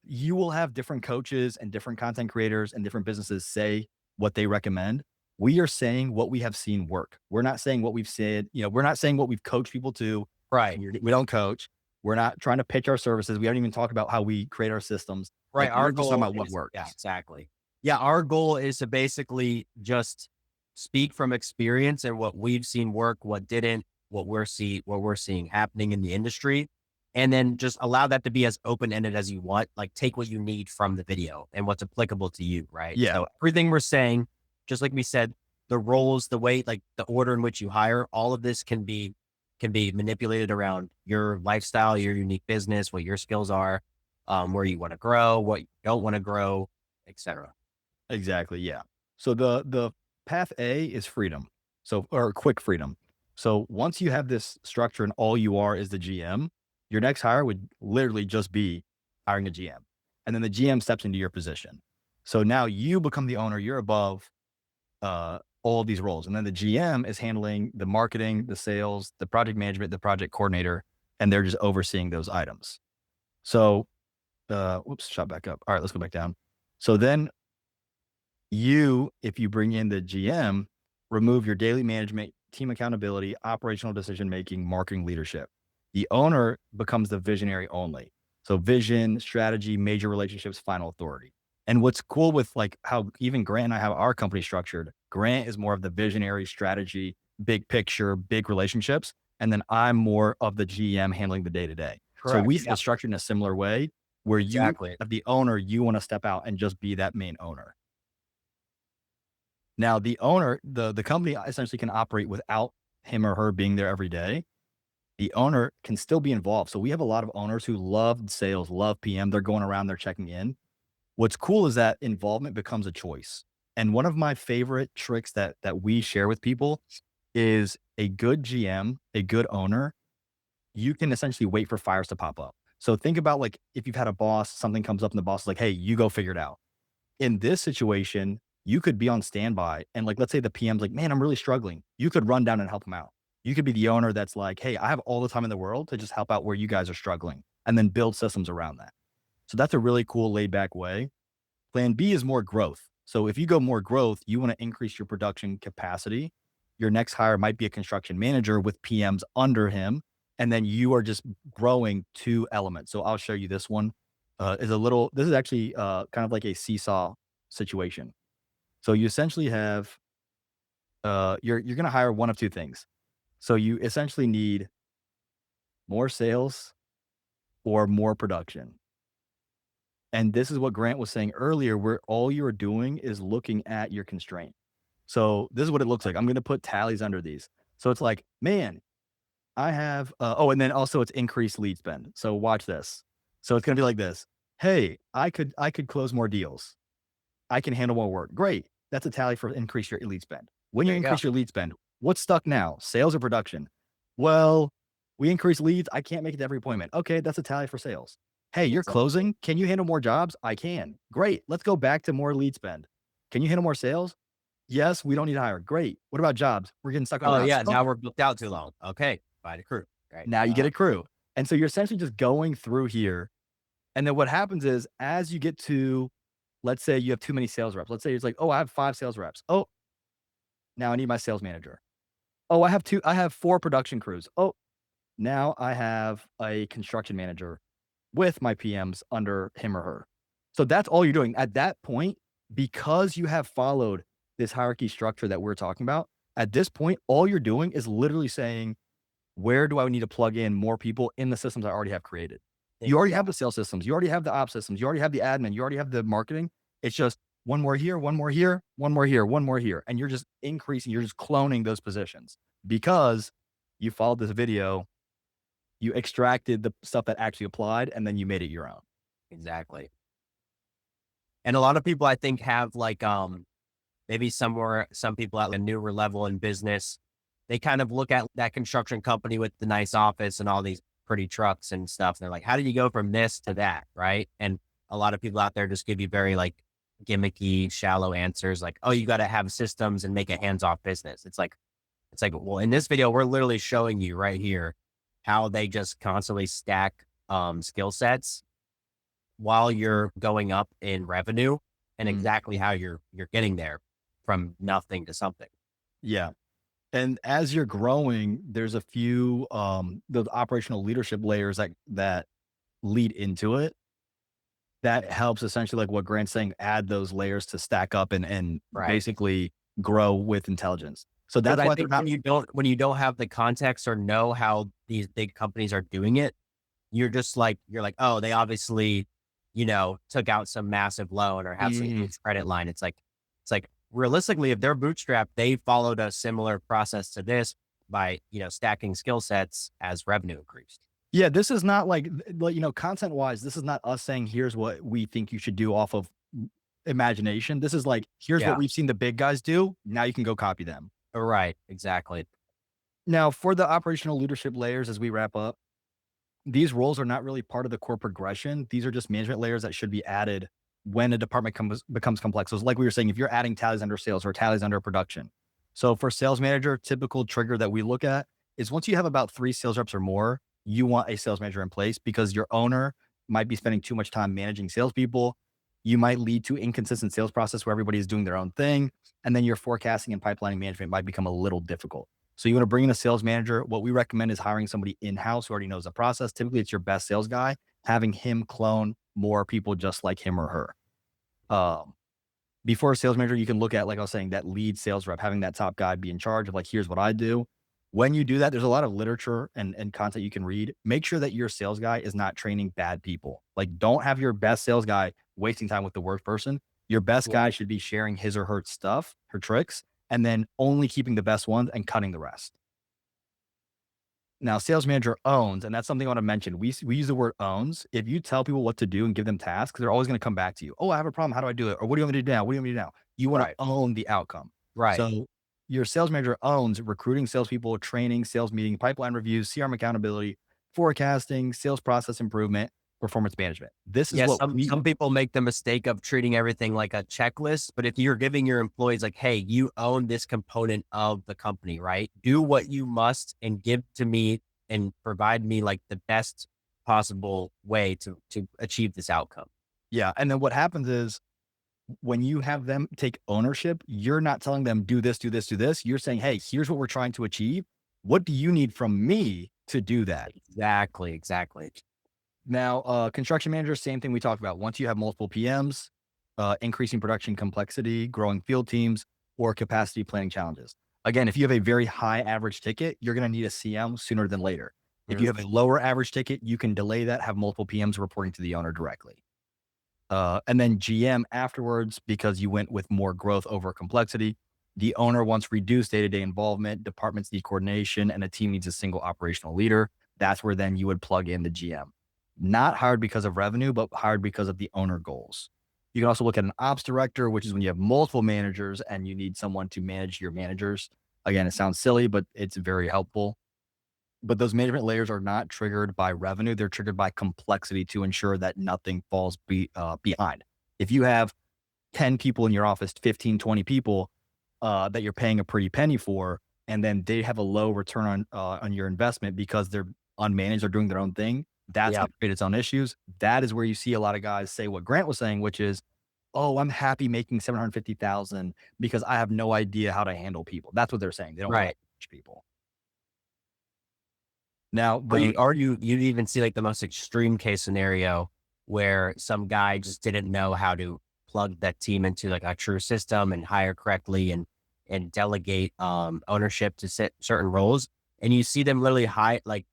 you will have different coaches and different content creators and different businesses say what they recommend. We are saying what we have seen work. We're not saying what we've said, we're not saying what we've coached people to. right, We don't coach. We're not trying to pitch our services. We haven't even talked about how we create our systems. right. Like, we're Our just talking goal about what is works. yeah, exactly. Yeah, our goal is to basically just speak from experience and what we've seen work, what didn't, what we're seeing happening in the industry, and then just allow that to be as open ended as you want. Like take what you need from the video and what's applicable to you, right? Yeah, So everything we're saying, just like we said, the roles, the way, like the order in which you hire, all of this can be manipulated around your lifestyle, your unique business, what your skills are, where you want to grow, what you don't want to grow, etc. exactly. Yeah. So the path A is freedom. So, or quick freedom. So once you have this structure and all you are is the GM, your next hire would literally just be hiring a GM. And then the GM steps into your position. So now you become the owner, you're above all of these roles. And then the GM is handling the marketing, the sales, the project management, the project coordinator, and they're just overseeing those items. So, whoops, shot back up. All right, let's go back down. So then if you bring in the GM, remove your daily management, team accountability, operational decision making, marketing leadership. The owner becomes the visionary only. So vision, strategy, major relationships, final authority. And what's cool with like how even Grant and I have our company structured, Grant is more of the visionary strategy, big picture, big relationships. And then I'm more of the GM handling the day to day. So Correct. we Yeah, feel structured in a similar way where you, exactly. as the owner, you want to step out and just be that main owner. Now, the owner, the company essentially can operate without him or her being there every day. The owner can still be involved. So we have a lot of owners who love sales, love PM. They're going around, they're checking in. What's cool is that involvement becomes a choice. And one of my favorite tricks that we share with people is a good GM, a good owner. You can essentially wait for fires to pop up. So think about like if you've had a boss, something comes up and the boss is like, "Hey, you go figure it out." In this situation, you could be on standby and like, let's say the PM's like, "Man, I'm really struggling." You could run down and help him out. You could be the owner that's like, "Hey, I have all the time in the world to just help out where you guys are struggling," and then build systems around that. So that's a really cool laid back way. Plan B is more growth. So if you go more growth, you want to increase your production capacity. Your next hire might be a construction manager with PMs under him. And then you are just growing two elements. So I'll show you this one. This is actually kind of like a seesaw situation. So you essentially have, you're going to hire one of two things. So you essentially need more sales or more production. And this is what Grant was saying earlier, where all you're doing is looking at your constraint. So this is what it looks like. I'm going to put tallies under these. So it's like, man, I have, and then also it's increased lead spend. So watch this. So it's going to be like this. Hey, I could close more deals. I can handle more work. Great. That's a tally for increase your lead spend. When you There you go. increase your lead spend, what's stuck now? Sales or production? Well, we increase leads. I can't make it to every appointment. Okay, that's a tally for sales. Hey, you're Exactly. closing. Can you handle more jobs? I can. Great. Let's go back to more lead spend. Can you handle more sales? Yes, we don't need to hire. Great. What about jobs? We're getting stuck on Oh jobs. yeah, now we're booked out too long. Okay, find a crew. Right. Now you get a crew. And so you're essentially just going through here. And then what happens is as you get to, let's say you have too many sales reps. Let's say it's like, oh, I have 5 sales reps. Oh, now I need my sales manager. Oh, I have 4 production crews. Oh, now I have a construction manager with my PMs under him or her. So that's all you're doing. At that point, because you have followed this hierarchy structure that we're talking about, at this point, all you're doing is literally saying, where do I need to plug in more people in the systems I already have created? There You you already go. have the sales systems. You already have the ops systems. You already have the admin. You already have the marketing. It's just one more here, one more here, one more here, one more here. And you're just increasing, you're just cloning those positions because you followed this video, you extracted the stuff that actually applied, and then you made it your own. Exactly. And a lot of people I think have like, maybe some people at a newer level in business, they kind of look at that construction company with the nice office and all these pretty trucks and stuff. They're like, how do you go from this to that? Right. And a lot of people out there just give you very like gimmicky, shallow answers like, oh, you got to have systems and make a hands off business. It's like, well, in this video, we're literally showing you right here how they just constantly stack skill sets while you're going up in revenue and Mm, exactly how you're getting there from nothing to something. yeah. And as you're growing, there's a few those operational leadership layers that lead into it. That helps essentially like what Grant's saying, add those layers to stack up and Right. basically grow with intelligence. So Because that's I why they're think not when you don't have the context or know how these big companies are doing it, you're like, oh, they obviously, took out some massive loan or have some Mhm. huge credit line. It's like realistically, if they're bootstrapped, they followed a similar process to this by, stacking skill sets as revenue increased. Yeah, this is not like, content wise, this is not us saying here's what we think you should do off of imagination. This is like, here's what Yeah. we've seen the big guys do. Now you can go copy them. Right. Exactly. Now, for the operational leadership layers, as we wrap up, these roles are not really part of the core progression. These are just management layers that should be added when a department becomes complex. So, it's like we were saying, if you're adding tallies under sales or tallies under production. So, for sales manager, typical trigger that we look at is once you have about 3 sales reps or more, you want a sales manager in place because your owner might be spending too much time managing salespeople. You might lead to inconsistent sales process where everybody is doing their own thing. And then your forecasting and pipelining management might become a little difficult. So you want to bring in a sales manager. What we recommend is hiring somebody in-house who already knows the process. Typically, it's your best sales guy, having him clone more people just like him or her. Um, Before a sales manager, you can look at, like I was saying, that lead sales rep, having that top guy be in charge of like, here's what I do. When you do that, there's a lot of literature and content you can read. Make sure that your sales guy is not training bad people. Like, don't have your best sales guy wasting time with the worst person. Your best Yeah. guy should be sharing his or her stuff, her tricks, and then only keeping the best ones and cutting the rest. Now, sales manager owns, and that's something I want to mention. We use the word owns. If you tell people what to do and give them tasks, they're always going to come back to you. Oh, I have a problem. How do I do it? Or what do you want me to do now? What do you want me to do now? You want to Right. own the outcome. Right. So your sales manager owns recruiting salespeople, training, sales meeting, pipeline reviews, CRM accountability, forecasting, sales process improvement, performance management. This is Yeah, what we some people make the mistake of treating everything like a checklist, but if you're giving your employees like, "Hey, you own this component of the company, right? Do what you must and give to me and provide me like the best possible way to achieve this outcome." yeah. And then what happens is when you have them take ownership, you're not telling them do this, do this, do this. You're saying, hey, here's what we're trying to achieve. What do you need from me to do that? Exactly, exactly. Now, construction manager, same thing we talked about. Once you have multiple PMs, increasing production complexity, growing field teams, or capacity planning challenges. Again, if you have a very high average ticket, you're going to need a CM sooner than later. If you Mhm. have a lower average ticket, you can delay that, have multiple PMs reporting to the owner directly. And then GM afterwards, because you went with more growth over complexity. The owner wants reduced day to day involvement, departments need coordination, and a team needs a single operational leader. That's where then you would plug in the GM. Not hired because of revenue, but hired because of the owner goals. You can also look at an ops director, which is when you have multiple managers and you need someone to manage your managers. Again, it sounds silly, but it's very helpful. But those management layers are not triggered by revenue. They're triggered by complexity to ensure that nothing falls behind. If you have 10 people in your office, 15, 20 people that you're paying a pretty penny for, and then they have a low return on your investment because they're unmanaged, they're doing their own thing, that's Yeah. going to create its own issues. That is where you see a lot of guys say what Grant was saying, which is, oh, I'm happy making 750,000 because I have no idea how to handle people. That's what they're saying. They don't want to Right. manage people. Now, Or the you'd even see like the most extreme case scenario where some guy just didn't know how to plug that team into like a true system and hire correctly and delegate ownership to certain roles. And you see them literally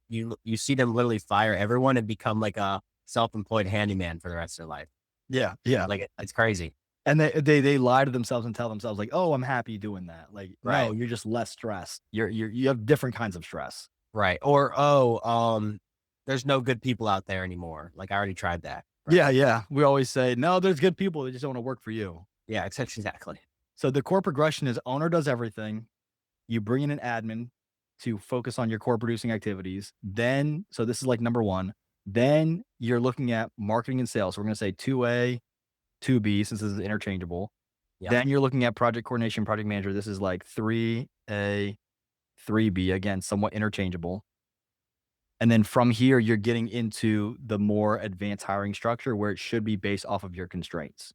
you see them literally fire everyone and become like a self-employed handyman for the rest of their life. yeah, yeah. Like it's crazy. And they lie to themselves and tell themselves like, "Oh, I'm happy doing that." Like, no, Right. you're just less stressed. You have different kinds of stress. Right. Or, oh, there's no good people out there anymore. Like I already tried that. Right. Yeah, yeah. We always say, "No, there's good people, they just don't wanna work for you." Yeah, exactly. So the core progression is owner does everything. You bring in an admin to focus on your core producing activities. Then, so this is like number one. Then you're looking at marketing and sales. So we're going to say 2A, 2B, since this is interchangeable. Yep. Then you're looking at project coordination, project manager. This is like 3A, 3B, again, somewhat interchangeable. And then from here, you're getting into the more advanced hiring structure where it should be based off of your constraints.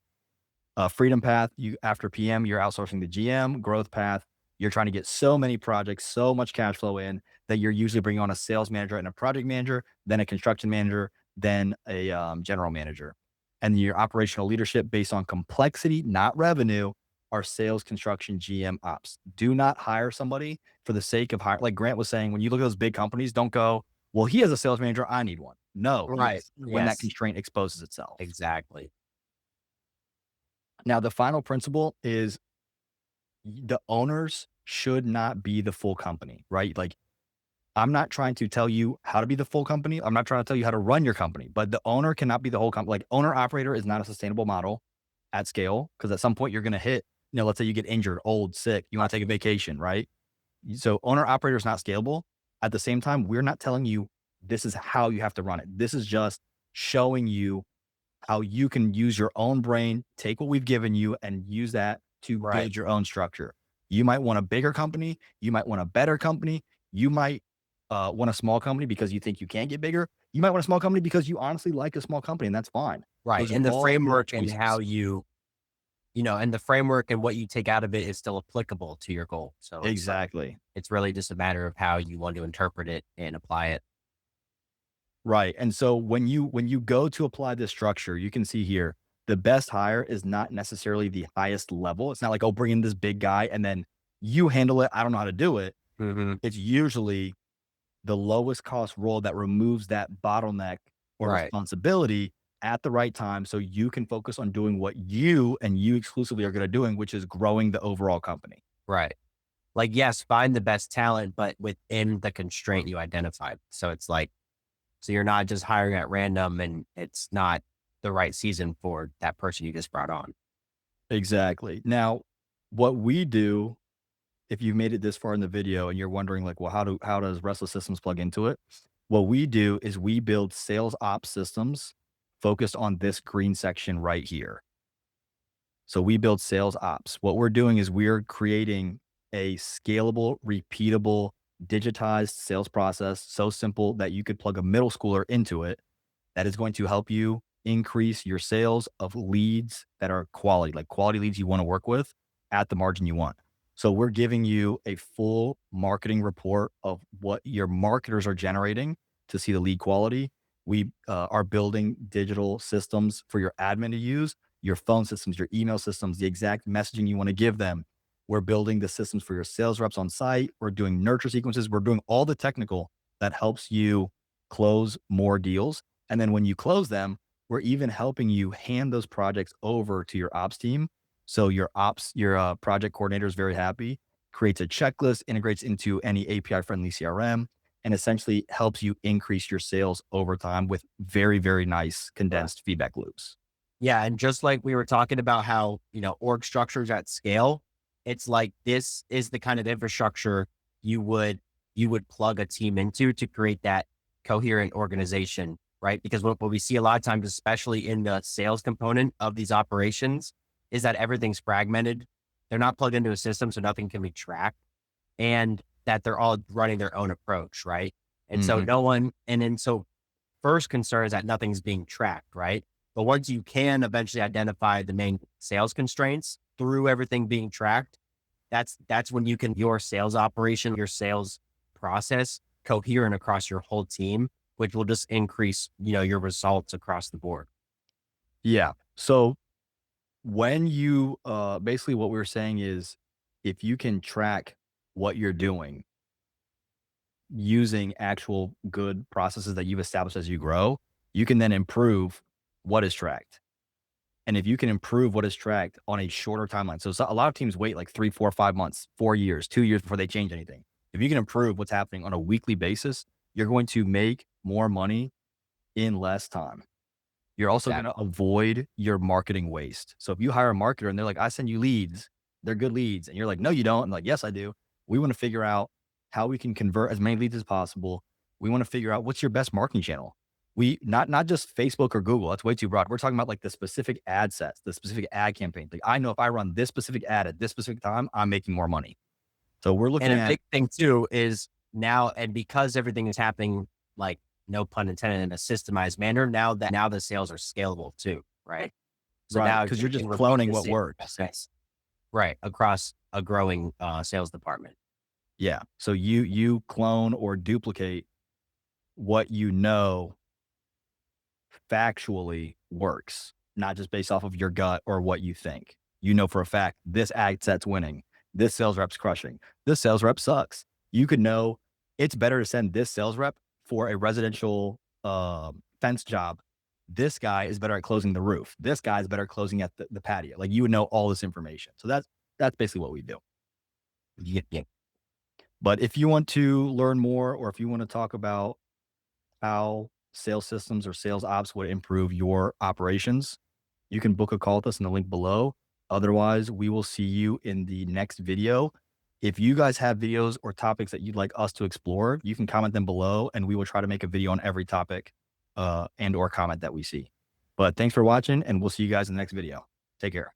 Freedom path, you after PM, you're outsourcing the GM. Growth path, you're trying to get so many projects, so much cash flow in that you're usually bringing on a sales manager and a project manager, then a construction manager, then a general manager. And your operational leadership based on complexity, not revenue, are sales, construction, GM, ops. Do not hire somebody for the sake of hire. Like Grant was saying, when you look at those big companies, don't go, well, he has a sales manager. I need one. No, Right. when that Yes. constraint exposes itself. Exactly. Now, the final principle is the owners should not be the full company, right? Like, I'm not trying to tell you how to be the full company. I'm not trying to tell you how to run your company, but the owner cannot be the whole company. Like, owner operator is not a sustainable model at scale because at some point you're going to hit, let's say you get injured, old, sick, you want to take a vacation, right? So, owner operator is not scalable. At the same time, we're not telling you this is how you have to run it. This is just showing you how you can use your own brain, take what we've given you and use that to Right. build your own structure. You might want a bigger company. You might want a better company. You might want a small company because you think you can't get bigger. You might want a small company because you honestly like a small company, and that's fine. Right. Those are And the all your framework and how choices. and the framework and what you take out of it is still applicable to your goal. So it's like, Exactly. it's really just a matter of how you want to interpret it and apply it. Right. And so when you go to apply this structure, you can see here the best hire is not necessarily the highest level. It's not like, oh, bring in this big guy and then you handle it. I don't know how to do it. Hmm. It's usually the lowest cost role that removes that bottleneck or Right. responsibility at the right time so you can focus on doing what you and you exclusively are good at doing, which is growing the overall company. Right. Like, yes, find the best talent, but within the constraint you identified. So it's like, so you're not just hiring at random and it's not the right season for that person you just brought on. Exactly. Now, what we do, if you've made it this far in the video and you're wondering like, well, how does Restless Systems plug into it? What we do is we build sales ops systems focused on this green section right here. So we build sales ops. What we're doing is we're creating a scalable, repeatable, digitized sales process so simple that you could plug a middle schooler into it that is going to help you increase your sales of leads that are quality, like quality leads you want to work with at the margin you want. So we're giving you a full marketing report of what your marketers are generating to see the lead quality. We are building digital systems for your admin to use, your phone systems, your email systems, the exact messaging you want to give them. We're building the systems for your sales reps on site. We're doing nurture sequences. We're doing all the technical that helps you close more deals. And then when you close them, we're even helping you hand those projects over to your ops team. So your project coordinator is very happy, creates a checklist, integrates into any API friendly CRM, and essentially helps you increase your sales over time with very, very nice Right. condensed feedback loops. Yeah. And just like we were talking about how, org structures at scale, it's like this is the kind of infrastructure you would you would plug a team into to create that coherent organization, right? Because what we see a lot of times, especially in the sales component of these operations, is that everything's fragmented. They're not plugged into a system, so nothing can be tracked, and that they're all running their own approach, right? And so Mhm. no one, and then so first concern is that nothing's being tracked, right? But once you can eventually identify the main sales constraints through everything being tracked, that's when you can your sales operation, your sales process coherent across your whole team, which will just increase, your results across the board. Yeah. So when you basically what we were saying is if you can track what you're doing using actual good processes that you've established as you grow, you can then improve what is tracked. And if you can improve what is tracked on a shorter timeline, so a lot of teams wait like 3, 4, 5 months, 4 years, 2 years before they change anything. If you can improve what's happening on a weekly basis, you're going to make more money in less time. You're also going to Exactly. avoid your marketing waste. So if you hire a marketer and they're like, I send you leads, they're good leads. And you're like, no, you don't. And like, yes, I do. We want to figure out how we can convert as many leads as possible. We want to figure out what's your best marketing channel. We not just Facebook or Google. That's way too broad. We're talking about like the specific ad sets, the specific ad campaigns. Like I know if I run this specific ad at this specific time, I'm making more money. So we're And looking a at big thing too is now, and because everything is happening, like no pun intended, in a systemized manner, now the sales are scalable too, right? So right now because you you're can just repeat cloning the what same works. process, right, across a growing sales department. Yeah. So you clone or duplicate what you know factually works, not just based off of your gut or what you think. You know for a fact this ad set's winning. This sales rep's crushing. This sales rep sucks. You could know it's better to send this sales rep for a residential fence job. This guy is better at closing the roof. This guy is better at closing at the patio. Like you would know all this information. So that's basically what we do. Yeah. But if you want to learn more or if you want to talk about how sales systems or sales ops would improve your operations, you can book a call with us in the link below. Otherwise, we will see you in the next video. If you guys have videos or topics that you'd like us to explore, you can comment them below and we will try to make a video on every topic and or comment that we see. But thanks for watching and we'll see you guys in the next video. Take care.